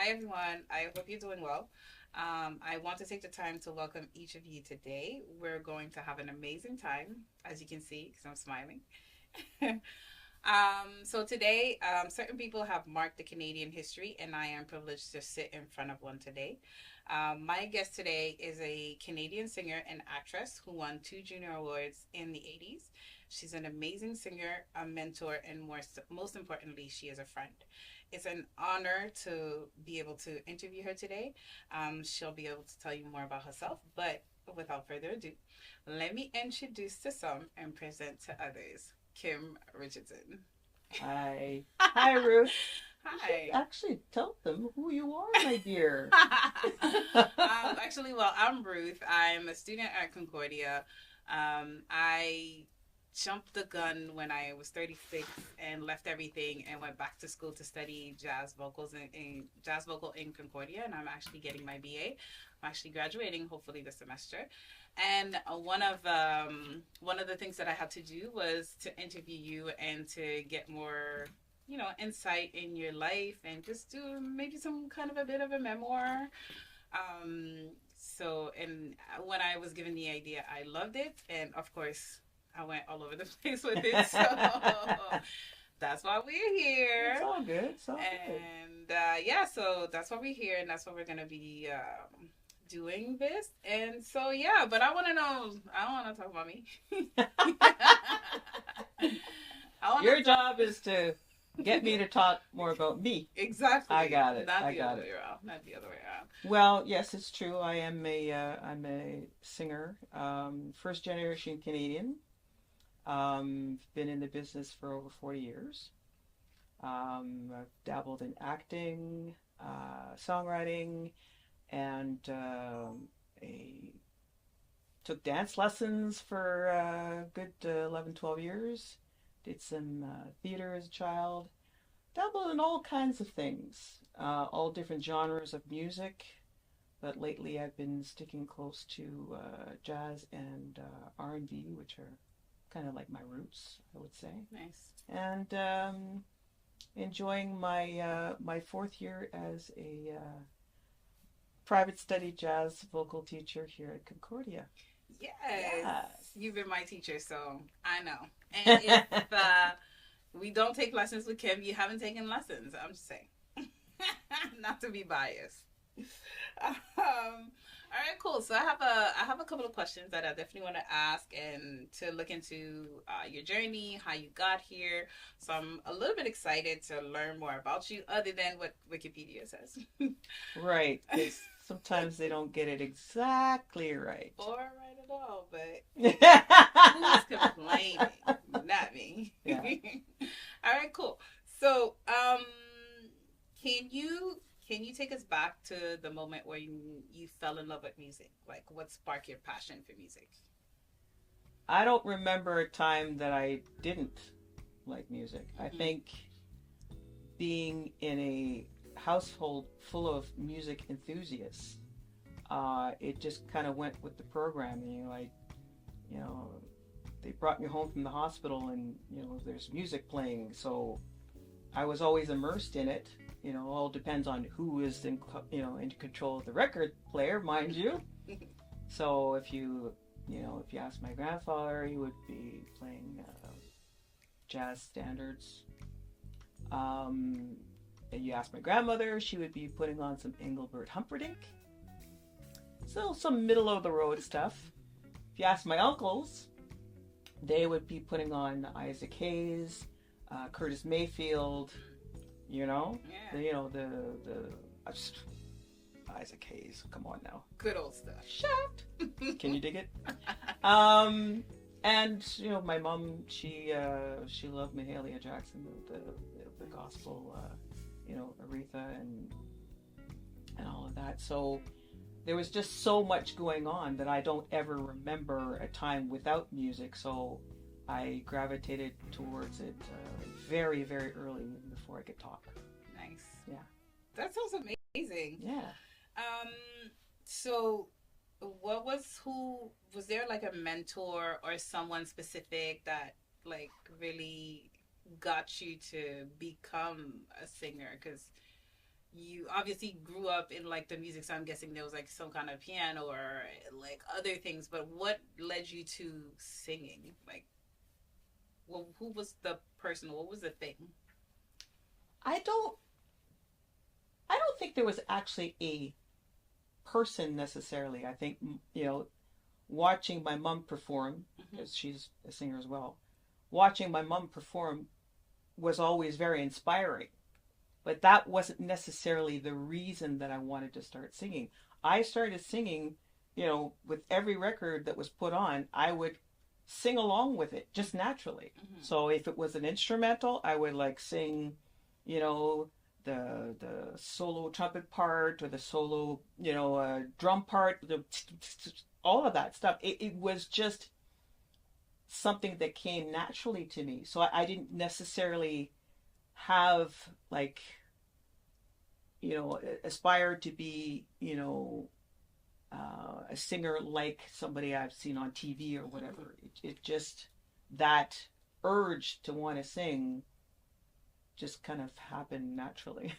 Hi, everyone. I hope you're doing well. I want to take the time to welcome each of you today. We're going to have an amazing time, as you can see, because I'm smiling. So today, certain people have marked the Canadian history, and I am privileged to sit in front of one today. My guest today is a Canadian singer and actress who won two junior awards in the 80s. She's an amazing singer, a mentor, and most importantly, she is a friend. It's an honor to be able to interview her today. She'll be able to tell you more about herself, but without further ado, let me introduce to some and present to others. Kim Richardson. Hi. Hi, Ruth. You Hi. should actually tell them who you are, my dear. Actually, well, I'm Ruth. I'm a student at Concordia. I jumped the gun when I was 36 and left everything and went back to school to study jazz vocals in jazz vocal in Concordia, and I'm actually getting my BA. I'm actually graduating hopefully this semester. And one of the things that I had to do was to interview you and to get more, insight in your life and just do maybe some kind of a bit of a memoir. And when I was given the idea, I loved it, and of course, I went all over the place with it. So that's why we're here. It's all good. It's all good. And so that's why we're here, and that's why we're gonna be doing this. And so but I want to know. I don't want to talk about me. Your job is to get me to talk more about me. Exactly. I got it. Not the other way around. Well, yes, it's true. I'm a singer, first generation Canadian. Been in the business for over 40 years. I've dabbled in acting, songwriting, and took dance lessons for a good 11, 12 years. Did some theater as a child. Dabbled in all kinds of things, all different genres of music. But lately I've been sticking close to jazz and R&B, which are kind of like my roots, I would say. Nice. And enjoying my fourth year as a private study jazz vocal teacher here at Concordia. Yes. You've been my teacher, so I know. And if we don't take lessons with Kim, you haven't taken lessons. I'm just saying. Not to be biased. All right, cool. So I have a couple of questions that I definitely want to ask and to look into your journey, how you got here. So I'm a little bit excited to learn more about you, other than what Wikipedia says. Right, because sometimes they don't get it exactly right. Or right at all, but who's complaining? Not me. Yeah. All right, cool. So, can you take us back to the moment where you fell in love with music? Like, what sparked your passion for music? I don't remember a time that I didn't like music. I think being in a household full of music enthusiasts, it just kind of went with the programming. They brought me home from the hospital and, there's music playing. So I was always immersed in it. All depends on who is in control of the record player, mind you. So if you ask my grandfather, he would be playing jazz standards. And you ask my grandmother, she would be putting on some Engelbert Humperdinck. So some middle of the road stuff. If you ask my uncles, they would be putting on Isaac Hayes, Curtis Mayfield. Yeah. Isaac Hayes. Come on now. Good old stuff. Shut. Can you dig it? And my mom, she loved Mahalia Jackson, the gospel, Aretha and all of that. So there was just so much going on that I don't ever remember a time without music. So I gravitated towards it very, very early before I could talk. Nice. Yeah. That sounds amazing. Yeah. So was there like a mentor or someone specific that like really got you to become a singer? Because you obviously grew up in like the music, so I'm guessing there was like some kind of piano or like other things. But what led you to singing? Like, well, who was the person? What was the thing? I don't I don't think there was actually a person necessarily. I think, watching my mom perform, because she's a singer as well, watching my mom perform was always very inspiring. But that wasn't necessarily the reason that I wanted to start singing. I started singing, with every record that was put on, I would sing along with it just naturally. So if it was an instrumental, I would like sing, you know, the solo trumpet part or the solo, drum part, all of that stuff. It was just something that came naturally to me. So I didn't necessarily have like, aspire to be, a singer like somebody I've seen on TV or whatever. It just, that urge to want to sing just kind of happened naturally.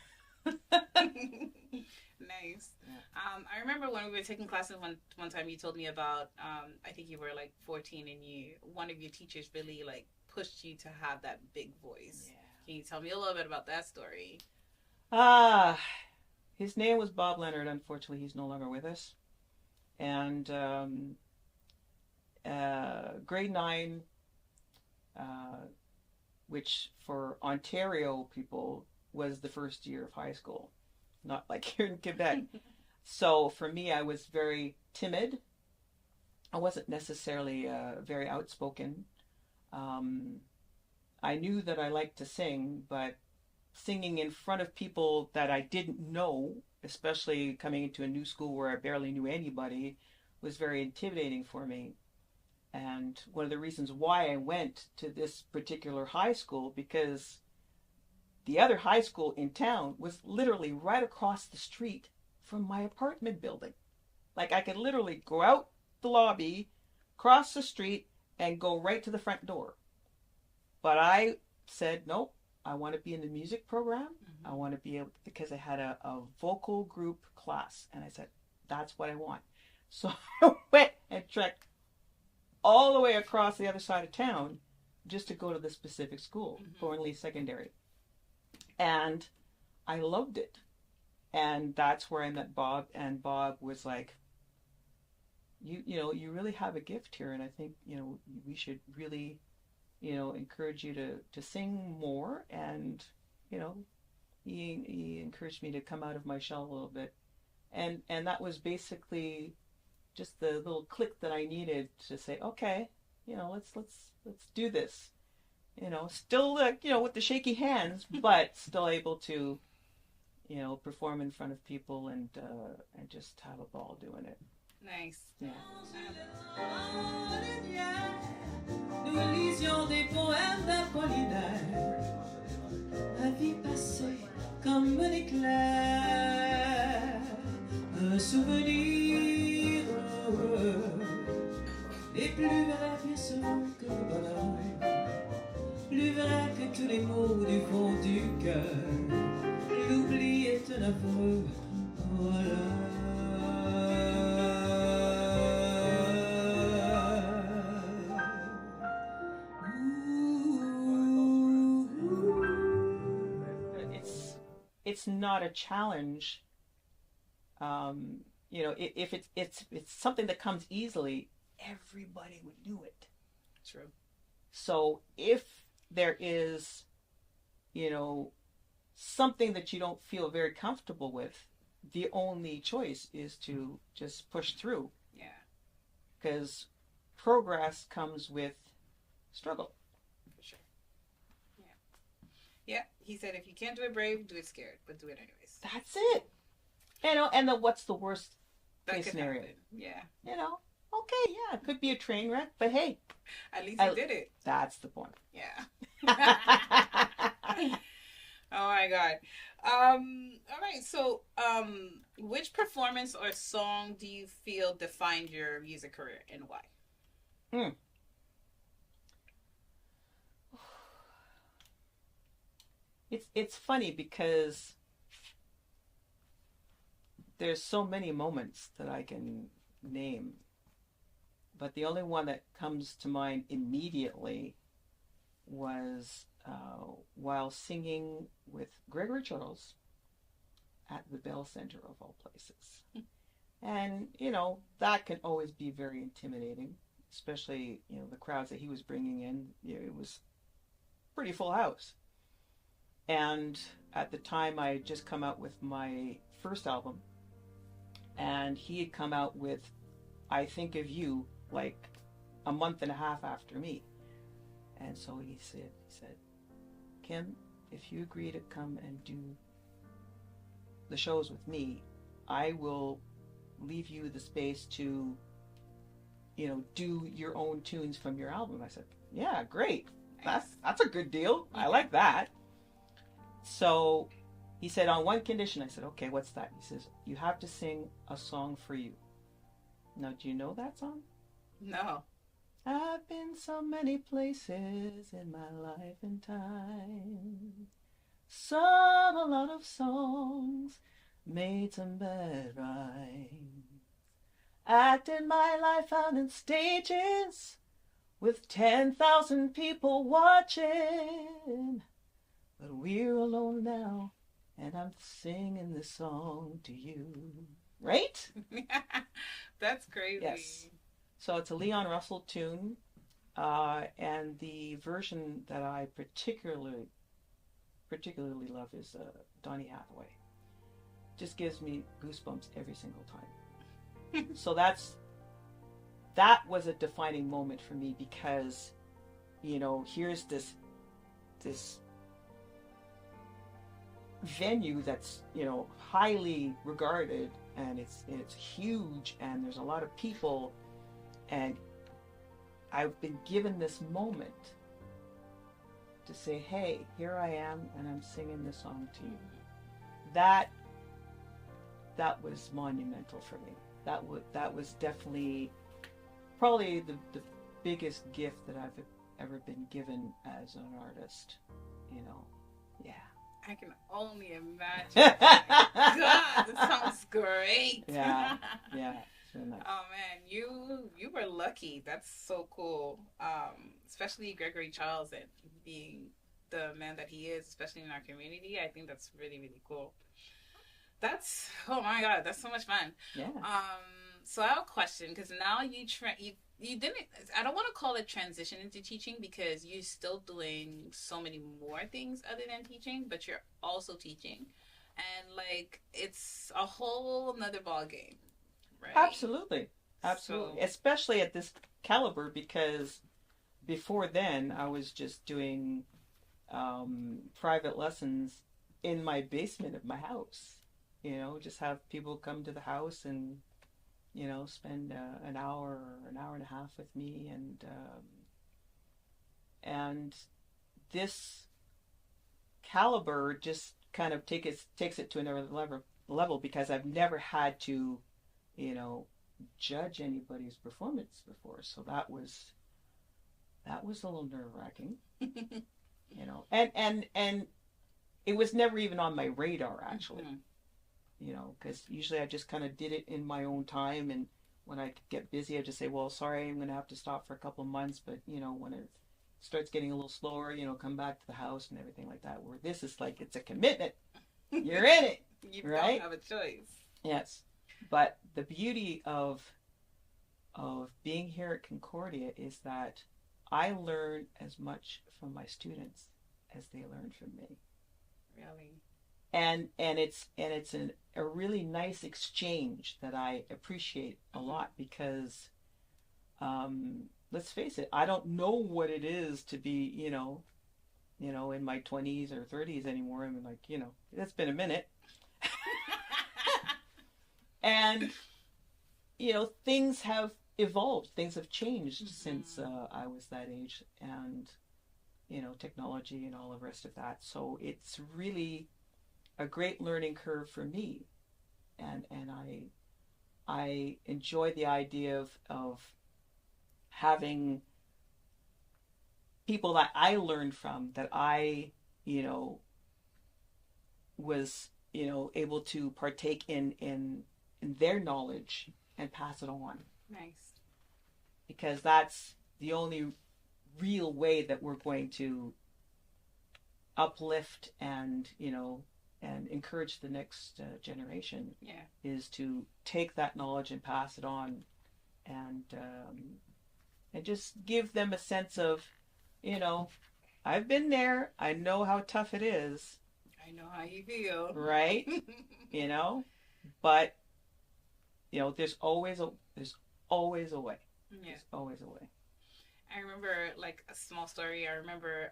Nice. Yeah. I remember when we were taking classes one time, you told me about, I think you were like 14 and one of your teachers really like pushed you to have that big voice. Yeah. Can you tell me a little bit about that story? His name was Bob Leonard. Unfortunately, he's no longer with us. And grade 9, which for Ontario people was the first year of high school, not like here in Quebec. So for me, I was very timid. I wasn't necessarily very outspoken. I knew that I liked to sing, but singing in front of people that I didn't know, especially coming into a new school where I barely knew anybody, was very intimidating for me. And one of the reasons why I went to this particular high school, because the other high school in town was literally right across the street from my apartment building. Like I could literally go out the lobby, cross the street, and go right to the front door. But I said, nope, I want to be in the music program. I want to be able, because I had a vocal group class. And I said, that's what I want. So I went and trekked all the way across the other side of town just to go to the specific school, Thornley Secondary. And I loved it. And that's where I met Bob. And Bob was like, you really have a gift here. And I think, we should really, encourage you to sing more. And, he encouraged me to come out of my shell a little bit. And that was basically just the little click that I needed to say, okay, let's do this. Still, with the shaky hands, but still able to, perform in front of people and just have a ball doing it. Nice. Yeah. Nous lisions des poèmes d'Apollinaire, la vie passée comme un éclair, un souvenir heureux, et plus vrai bien souvent que le bonheur, plus vrai que tous les mots du fond du cœur, l'oubli est un aveu, voilà. It's not a challenge. If it's something that comes easily, everybody would do it. True. So if there is, something that you don't feel very comfortable with, the only choice is to just push through. Yeah. Because progress comes with struggle. Yeah, he said if you can't do it brave, do it scared, but do it anyways. That's it. And then what's the worst case scenario? Happen. Yeah. Okay, yeah, it could be a train wreck, but hey. At least you did it. That's the point. Yeah. Oh my God. All right, so which performance or song do you feel defined your music career and why? It's funny because there's so many moments that I can name, but the only one that comes to mind immediately was while singing with Gregory Charles at the Bell Center of all places. And, that can always be very intimidating, especially, the crowds that he was bringing in. It was pretty full house. And at the time, I had just come out with my first album, and he had come out with I Think of You like a month and a half after me. And so he said, Kim, if you agree to come and do the shows with me, I will leave you the space to, do your own tunes from your album. I said, yeah, great. That's a good deal. I like that. So he said, on one condition. I said, okay, what's that? He says, you have to sing A Song for You. Now, do you know that song? No. I've been so many places in my life and time, sung a lot of songs, made some bad rhymes, acted my life out in stages with 10,000 people watching, but we're alone now, and I'm singing this song to you. Right? That's crazy. Yes. So it's a Leon Russell tune, and the version that I particularly love is Donny Hathaway. Just gives me goosebumps every single time. So that was a defining moment for me because, here's this venue that's highly regarded, and it's huge, and there's a lot of people. And I've been given this moment to say, hey, here I am, and I'm singing this song to you. That was monumental for me. That was definitely probably the biggest gift that I've ever been given as an artist. Yeah. I can only imagine. God, this sounds great. Yeah. Really nice. Oh man, you were lucky. That's so cool. Especially Gregory Charles and being the man that he is, especially in our community. I think that's really, really cool. Oh my God, that's so much fun. Yeah. So I have a question, because now you didn't, I don't want to call it transition into teaching, because you're still doing so many more things other than teaching, but you're also teaching, and it's a whole another ball game. Right. Absolutely. Especially at this caliber, because before then I was just doing private lessons in my basement of my house. Just have people come to the house and spend an hour or an hour and a half with me, and this caliber just kind of takes it to another level because I've never had to judge anybody's performance before. So that was a little nerve-wracking, and it was never even on my radar, actually, because usually I just kind of did it in my own time. And when I get busy, I just say, well, sorry, I'm going to have to stop for a couple of months. But, when it starts getting a little slower, come back to the house and everything like that, where this is it's a commitment. You're in it. You right? don't have a choice. Yes. But the beauty of being here at Concordia is that I learn as much from my students as they learn from me. Really? And it's a really nice exchange that I appreciate a lot, because let's face it, I don't know what it is to be, in my 20s or 30s anymore. I'm it's been a minute. And, things have evolved. Things have changed since I was that age, and, technology and all the rest of that. So it's really a great learning curve for me. And I enjoy the idea of having people that I learned from, that I, was, able to partake in their knowledge and pass it on, Nice. because that's the only real way that we're going to uplift and, and encourage the next generation, Yeah. is to take that knowledge and pass it on, and just give them a sense of, I've been there, I know how tough it is, I know how you feel. right? But there's always a way. Yeah. There's always a way. I remember, like, a small story. I remember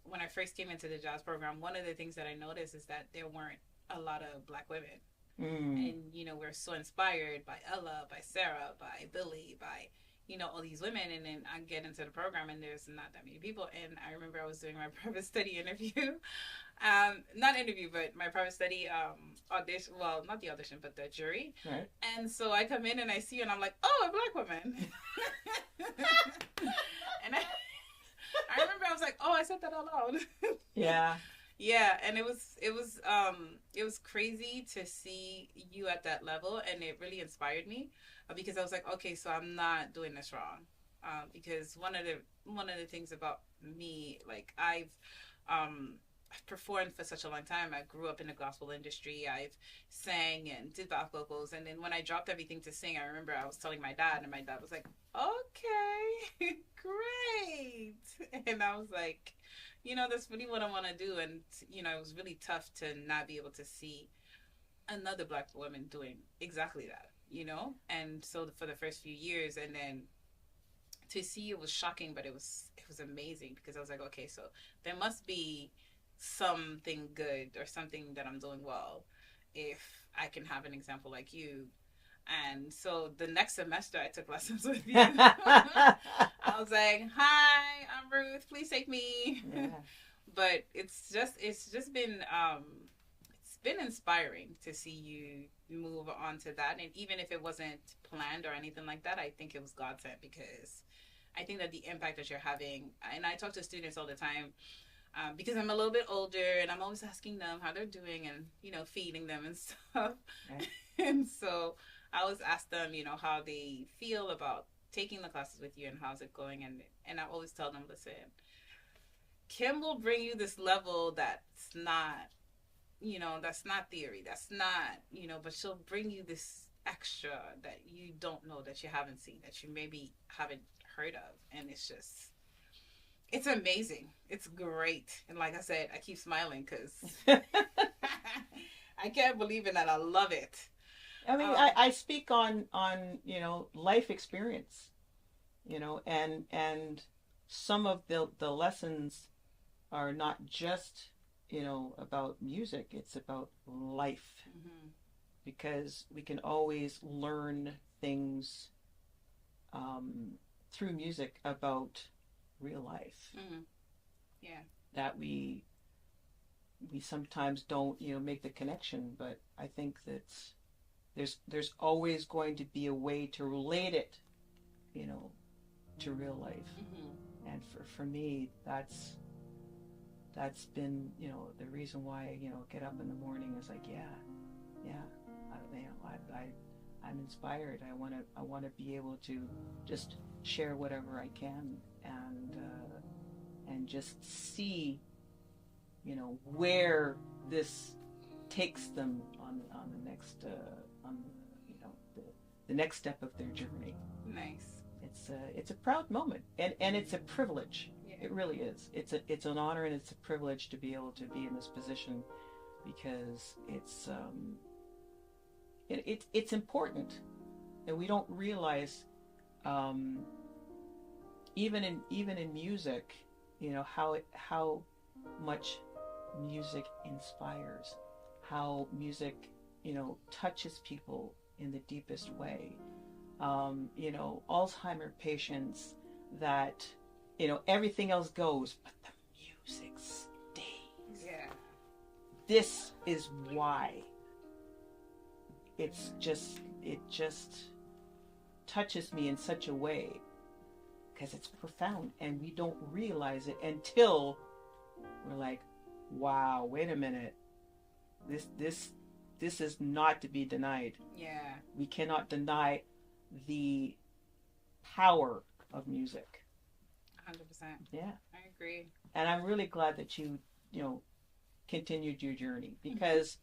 when I first came into the jazz program, one of the things that I noticed is that there weren't a lot of Black women. And, we're so inspired by Ella, by Sarah, by Billy, by, all these women. And then I get into the program and there's not that many people. And I remember I was doing my private study interview. Not interview, but my private study audition. Well, not the audition, but the jury. Right. And so I come in and I see you and I'm like, oh, a Black woman. And I remember I was like, oh, I said that out loud. Yeah. Yeah, and it was crazy to see you at that level, and it really inspired me, because I was like, okay, so I'm not doing this wrong, because one of the things about me, like, I've performed for such a long time. I grew up in the gospel industry. I've sang and did back vocals, and then when I dropped everything to sing, I remember I was telling my dad, and my dad was like, okay, great. And I was like, that's really what I want to do. And it was really tough to not be able to see another Black woman doing exactly that, and so for the first few years, and then to see it was shocking, but it was amazing, because I was like, okay, so there must be something good or something that I'm doing well if I can have an example like you. And so the next semester I took lessons with you. I was like, hi, I'm Ruth, please take me. Yeah. But it's just been it's been inspiring to see you move on to that. And even if it wasn't planned or anything like that, I think it was God sent, because I think that the impact that you're having, and I talk to students all the time, because I'm a little bit older and I'm always asking them how they're doing and, feeding them and stuff. Right. And so I always ask them, how they feel about taking the classes with you and how's it going. And I always tell them, listen, Kim will bring you this level that's not, that's not theory. That's not, but she'll bring you this extra that you don't know, that you haven't seen, that you maybe haven't heard of. And it's amazing. It's great. And like I said, I keep smiling because I can't believe it, and I love it. I mean, I speak on life experience, and some of the lessons are not just, about music. It's about life, because we can always learn things through music about real life. Yeah. That we sometimes don't, make the connection, but I think that there's always going to be a way to relate it, to real life. And for me, that's been, the reason why I, get up in the morning is like, I'm inspired. I want to be able to just share whatever I can, and just see, where this takes them on the next the next step of their journey. Nice. It's a proud moment, and it's a privilege. Yeah. It really is. It's an honor, and it's a privilege to be able to be in this position, because it's important, and we don't realize, even in music, how much music inspires, how music touches people in the deepest way. Alzheimer patients that everything else goes, but the music stays. Yeah. This is why it just touches me in such a way, because it's profound, and we don't realize it until we're like, wow, wait a minute, this this is not to be denied. Yeah. We cannot deny the power of music. 100%. Yeah. I agree. And I'm really glad that you continued your journey, because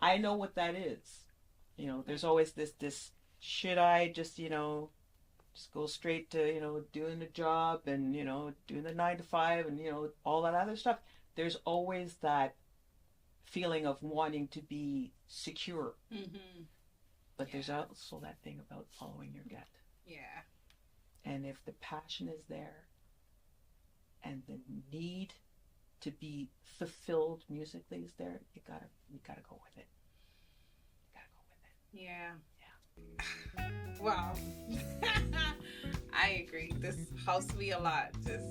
I know what that is. There's always this should I just go straight to doing the job and doing the 9 to 5 and all that other stuff. There's always that feeling of wanting to be secure. Mm-hmm. But Yeah. there's also that thing about following your gut. Yeah. And if the passion is there and the need to be fulfilled musically is there, you gotta go with it. You gotta go with it. Yeah. Wow. I agree. This helps me a lot. Just